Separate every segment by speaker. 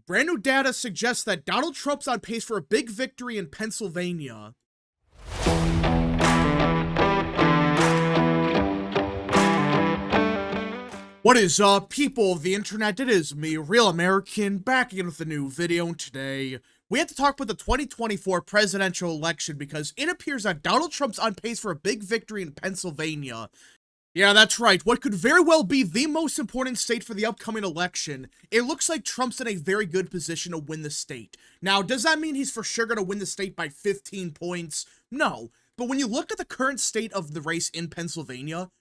Speaker 1: Brand new data suggests that Donald Trump's on pace for a big victory in Pennsylvania. What is up, people of the internet? It is me, Real American, back again with a new video, and today we have to talk about the 2024 presidential election because it appears that Donald Trump's on pace for a big victory in Pennsylvania. Yeah, that's right. What could very well be the most important state for the upcoming election. It looks like Trump's in a very good position to win the state. Now, does that mean he's for sure going to win the state by 15 points? No. But when you look at the current state of the race in Pennsylvania,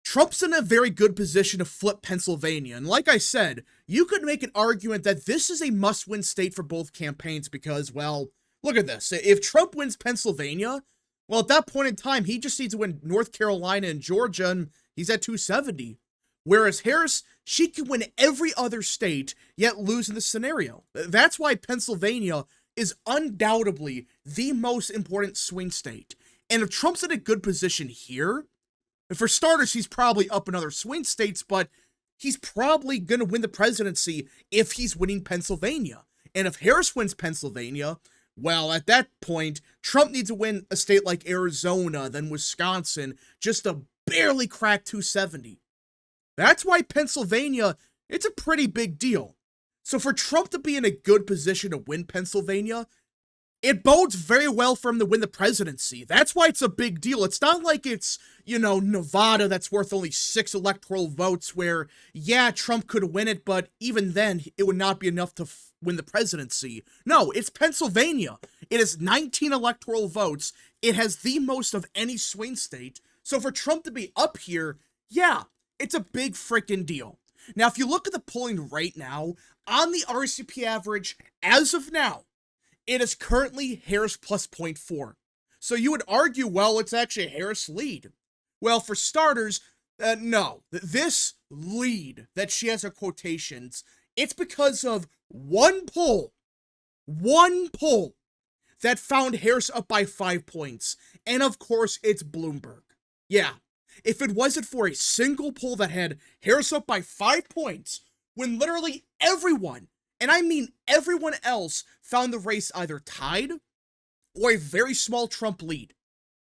Speaker 1: Trump's in a very good position to flip Pennsylvania. And like I said, you could make an argument that this is a must-win state for both campaigns because, well, look at this. If Trump wins Pennsylvania, well, at that point in time, he just needs to win North Carolina and Georgia, and he's at 270. Whereas Harris, she can win every other state, yet lose in this scenario. That's why Pennsylvania is undoubtedly the most important swing state. And if Trump's in a good position here, for starters, he's probably up in other swing states, but he's probably going to win the presidency if he's winning Pennsylvania. And if Harris wins Pennsylvania, well, at that point, Trump needs to win a state like Arizona, then Wisconsin, just to barely crack 270. That's why Pennsylvania, it's a pretty big deal. So for Trump to be in a good position to win Pennsylvania, it bodes very well for him to win the presidency. That's why it's a big deal. It's not like it's, Nevada that's worth only 6 electoral votes where, yeah, Trump could win it, but even then, it would not be enough to win the presidency. No, it's Pennsylvania. It has 19 electoral votes. It has the most of any swing state. So for Trump to be up here, yeah, it's a big freaking deal. Now, if you look at the polling right now, on the RCP average, as of now, it is currently Harris plus 0.4. So you would argue, well, it's actually a Harris lead. Well, for starters, no. This lead that she has in quotations, it's because of one poll that found Harris up by 5 points. And of course, it's Bloomberg. Yeah, if it wasn't for a single poll that had Harris up by 5 points, when literally everyone, and I mean everyone else, found the race either tied or a very small Trump lead.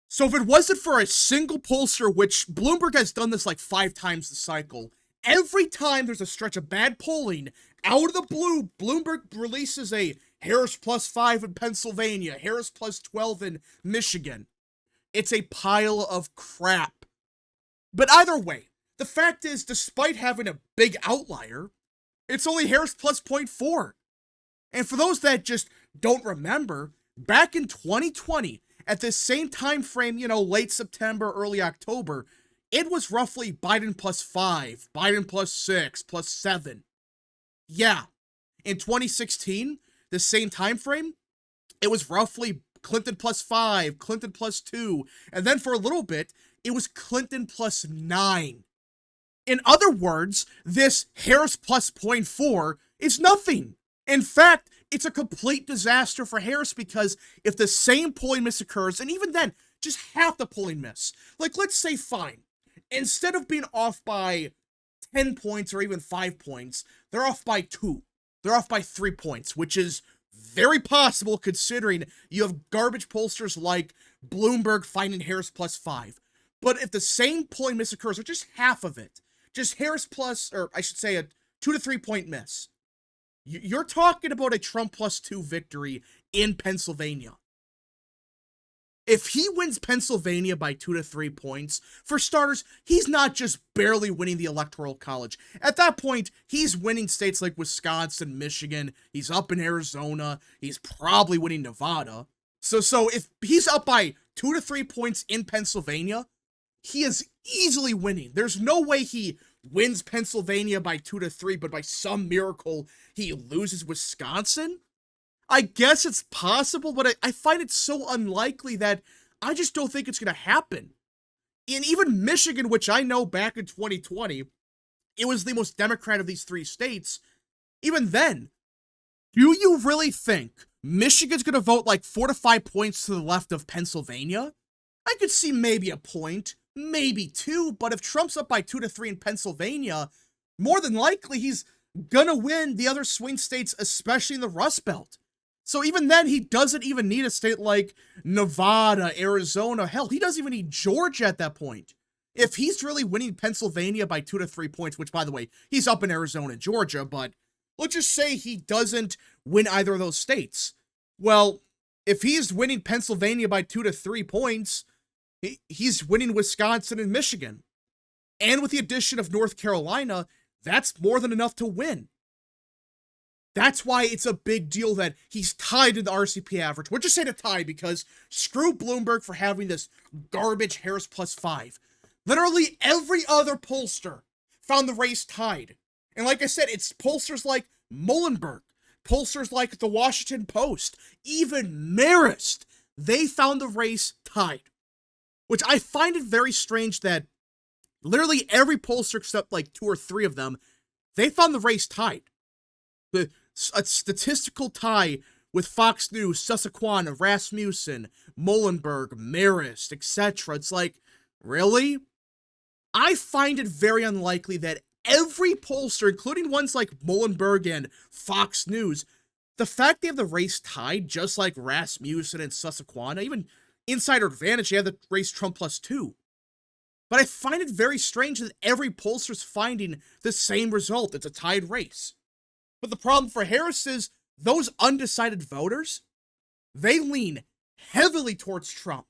Speaker 1: So if it wasn't for a single pollster, which Bloomberg has done this like 5 times the cycle, every time there's a stretch of bad polling, out of the blue, Bloomberg releases a Harris plus 5 in Pennsylvania, Harris plus 12 in Michigan. It's a pile of crap. But either way, the fact is, despite having a big outlier, it's only Harris plus 0.4. And for those that just don't remember, back in 2020, at this same time frame, late September, early October, it was roughly Biden plus 5, Biden plus 6, plus 7. Yeah. In 2016, the same time frame, it was roughly Clinton plus 5, Clinton plus 2, and then for a little bit, it was Clinton plus 9. In other words, this Harris plus 0.4 is nothing. In fact, it's a complete disaster for Harris because if the same polling miss occurs, and even then, just half the polling miss, like let's say fine, instead of being off by 10 points or even 5 points, they're off by 2. They're off by 3 points, which is very possible considering you have garbage pollsters like Bloomberg finding Harris plus 5. But if the same polling miss occurs, or just half of it, just Harris plus, or I should say a 2 to 3 point miss, you're talking about a Trump plus 2 victory in Pennsylvania. If he wins Pennsylvania by 2 to 3 points, for starters, he's not just barely winning the Electoral College. At that point, he's winning states like Wisconsin, Michigan, he's up in Arizona, he's probably winning Nevada. So if he's up by 2 to 3 points in Pennsylvania, he is easily winning. There's no way he wins Pennsylvania by 2 to 3, but by some miracle, he loses Wisconsin? I guess it's possible, but I find it so unlikely that I just don't think it's going to happen. And even Michigan, which I know back in 2020, it was the most Democrat of these 3 states, even then, do you really think Michigan's going to vote like 4 to 5 points to the left of Pennsylvania? I could see maybe a point, maybe 2, but if Trump's up by 2 to 3 in Pennsylvania, more than likely he's gonna win the other swing states, especially in the Rust Belt. So even then, he doesn't even need a state like Nevada, Arizona. Hell, he doesn't even need Georgia at that point. If he's really winning Pennsylvania by 2 to 3 points, which, by the way, he's up in Arizona and Georgia, but let's just say he doesn't win either of those states. Well, if he's winning Pennsylvania by 2 to 3 points, he's winning Wisconsin and Michigan. And with the addition of North Carolina, that's more than enough to win. That's why it's a big deal that he's tied in the RCP average. We'll just say to tie because screw Bloomberg for having this garbage Harris plus 5. Literally every other pollster found the race tied. And like I said, it's pollsters like Muhlenberg, pollsters like the Washington Post, even Marist. They found the race tied. Which I find it very strange that literally every pollster except like 2 or 3 of them, they found the race tied. A statistical tie with Fox News, Susquehanna, Rasmussen, Muhlenberg, Marist, etc. It's like, really? I find it very unlikely that every pollster, including ones like Muhlenberg and Fox News, the fact they have the race tied, just like Rasmussen and Susquehanna, even Insider Advantage, they have the race Trump plus 2. But I find it very strange that every pollster's finding the same result. It's a tied race. But the problem for Harris is those undecided voters, they lean heavily towards Trump.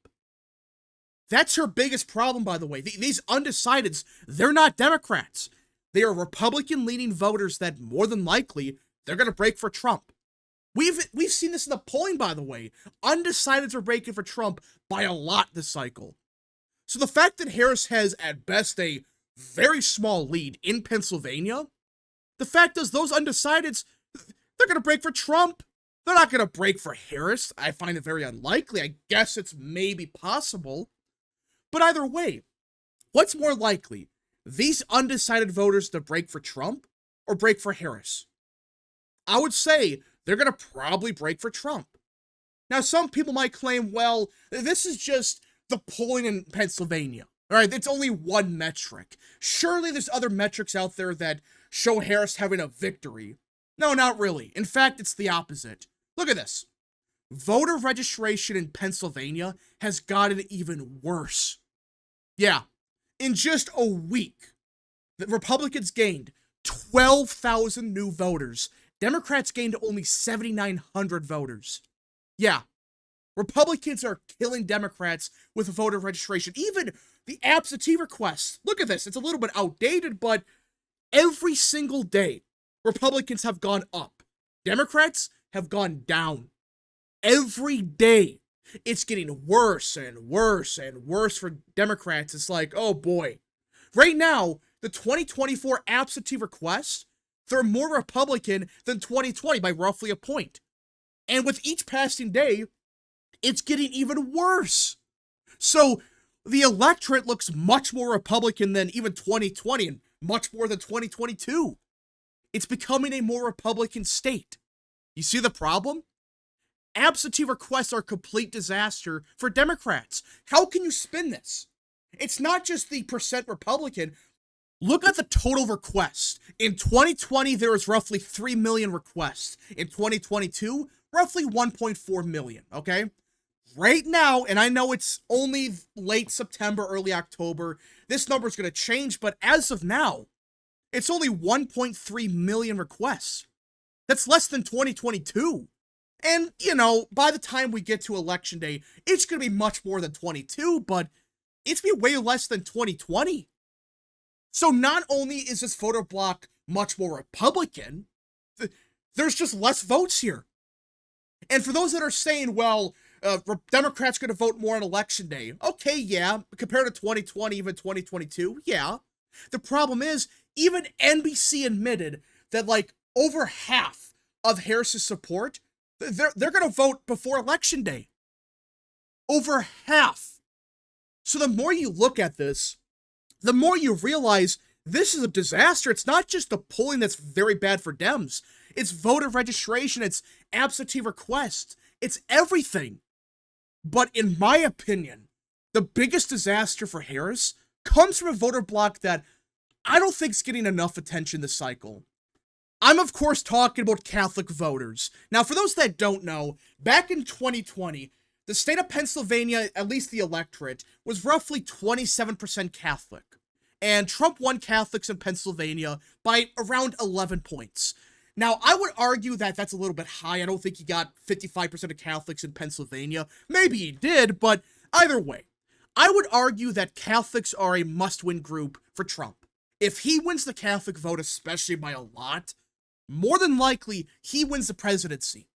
Speaker 1: That's her biggest problem, by the way. These undecideds, they're not Democrats. They are Republican-leaning voters that more than likely, they're going to break for Trump. We've seen this in the polling, by the way. Undecideds are breaking for Trump by a lot this cycle. So the fact that Harris has, at best, a very small lead in Pennsylvania, the fact is those undecideds, they're going to break for Trump. They're not going to break for Harris. I find it very unlikely. I guess it's maybe possible. But either way, what's more likely? These undecided voters to break for Trump or break for Harris? I would say they're going to probably break for Trump. Now, some people might claim, well, this is just the polling in Pennsylvania. All right, it's only one metric. Surely there's other metrics out there that show Harris having a victory. No, not really. In fact, it's the opposite. Look at this. Voter registration in Pennsylvania has gotten even worse. Yeah, in just a week, the Republicans gained 12,000 new voters. Democrats gained only 7,900 voters. Yeah, Republicans are killing Democrats with voter registration. Even the absentee requests. Look at this. It's a little bit outdated, but every single day, Republicans have gone up. Democrats have gone down. Every day, it's getting worse and worse and worse for Democrats. It's like, oh boy. Right now, the 2024 absentee requests, they're more Republican than 2020 by roughly a point. And with each passing day, it's getting even worse. So the electorate looks much more Republican than even 2020 and much more than 2022. It's becoming a more Republican state. You see the problem? Absentee requests are a complete disaster for Democrats. How can you spin this? It's not just the percent Republican. Look at the total requests. In 2020, there was roughly 3 million requests. In 2022, roughly 1.4 million, okay? Right now, and I know it's only late September, early October, this number is going to change, but as of now, it's only 1.3 million requests. That's less than 2022. And, you know, by the time we get to Election Day, it's going to be much more than 22, but it's going to be way less than 2020. So not only is this voter bloc much more Republican, there's just less votes here. And for those that are saying, well, Democrats going to vote more on Election Day. Okay, yeah, compared to 2020, even 2022, yeah. The problem is, even NBC admitted that, like, over half of Harris's support, they're going to vote before Election Day. Over half. So the more you look at this, the more you realize this is a disaster. It's not just the polling that's very bad for Dems. It's voter registration. It's absentee requests. It's everything. But in my opinion, the biggest disaster for Harris comes from a voter bloc that I don't think is getting enough attention this cycle. I'm, of course, talking about Catholic voters. Now, for those that don't know, back in 2020, the state of Pennsylvania, at least the electorate, was roughly 27% Catholic. And Trump won Catholics in Pennsylvania by around 11 points. Now, I would argue that that's a little bit high. I don't think he got 55% of Catholics in Pennsylvania. Maybe he did, but either way, I would argue that Catholics are a must-win group for Trump. If he wins the Catholic vote, especially by a lot, more than likely, he wins the presidency.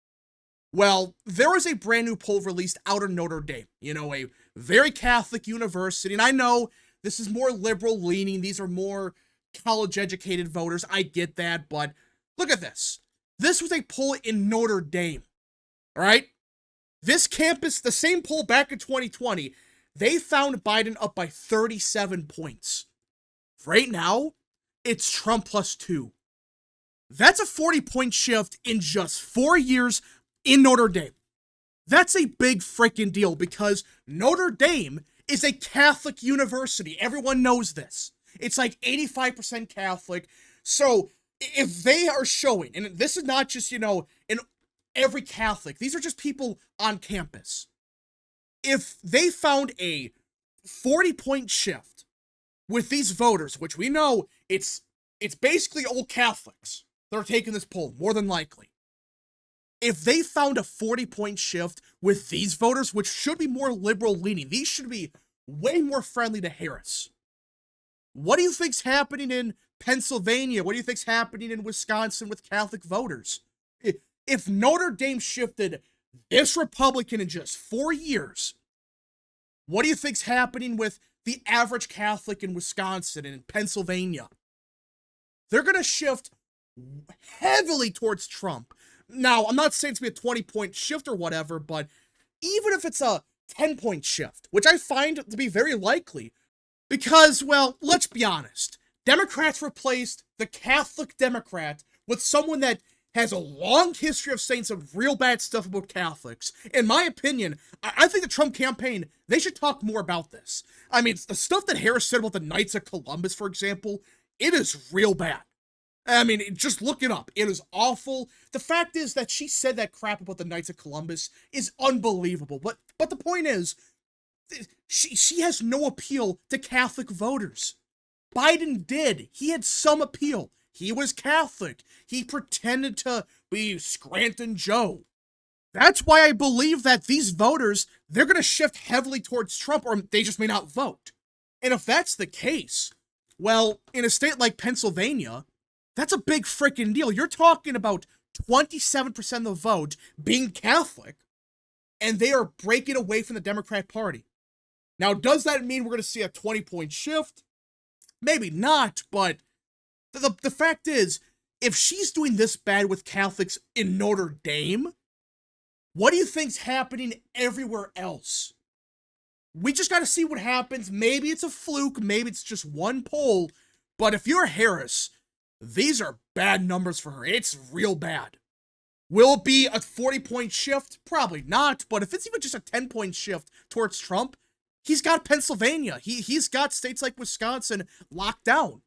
Speaker 1: Well, there was a brand new poll released out of Notre Dame, a very Catholic university, and I know this is more liberal leaning, these are more college-educated voters, I get that, but look at this. This was a poll in Notre Dame, all right? This campus, the same poll back in 2020, they found Biden up by 37 points. Right now, it's Trump +2. That's a 40-point shift in just 4 years in Notre Dame. That's a big freaking deal because Notre Dame is a Catholic university. Everyone knows this. It's like 85% Catholic. So if they are showing, and this is not just, in every Catholic, these are just people on campus. If they found a 40-point shift with these voters, which we know it's basically old Catholics that are taking this poll, more than likely. If they found a 40-point shift with these voters, which should be more liberal-leaning, these should be way more friendly to Harris. What do you think's happening in Pennsylvania? What do you think's happening in Wisconsin with Catholic voters? If Notre Dame shifted this Republican in just 4 years, what do you think's happening with the average Catholic in Wisconsin and in Pennsylvania? They're going to shift heavily towards Trump. Now, I'm not saying it's going to be a 20-point shift or whatever, but even if it's a 10-point shift, which I find to be very likely, because, well, let's be honest, Democrats replaced the Catholic Democrat with someone that has a long history of saying some real bad stuff about Catholics. In my opinion, I think the Trump campaign, they should talk more about this. I mean, the stuff that Harris said about the Knights of Columbus, for example, it is real bad. I mean, just look it up. It is awful. The fact is that she said that crap about the Knights of Columbus is unbelievable. But the point is, she has no appeal to Catholic voters. Biden did. He had some appeal. He was Catholic. He pretended to be Scranton Joe. That's why I believe that these voters, they're going to shift heavily towards Trump, or they just may not vote. And if that's the case, well, in a state like Pennsylvania, that's a big freaking deal. You're talking about 27% of the vote being Catholic, and they are breaking away from the Democrat Party. Now, does that mean we're going to see a 20-point shift? Maybe not, but the fact is, if she's doing this bad with Catholics in Notre Dame, what do you think's happening everywhere else? We just got to see what happens. Maybe it's a fluke, maybe it's just one poll, but if you're Harris, these are bad numbers for her. It's real bad. Will it be a 40-point shift? Probably not, but if it's even just a 10-point shift towards Trump, he's got Pennsylvania. He's got states like Wisconsin locked down.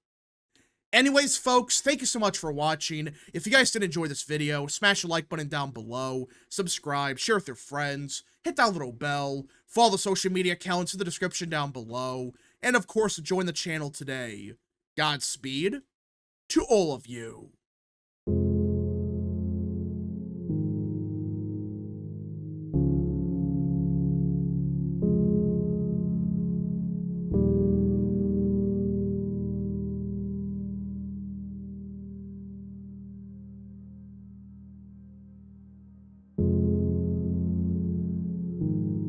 Speaker 1: Anyways, folks, thank you so much for watching. If you guys did enjoy this video, smash the like button down below, subscribe, share with your friends, hit that little bell, follow the social media accounts in the description down below, and of course, join the channel today. Godspeed to all of you.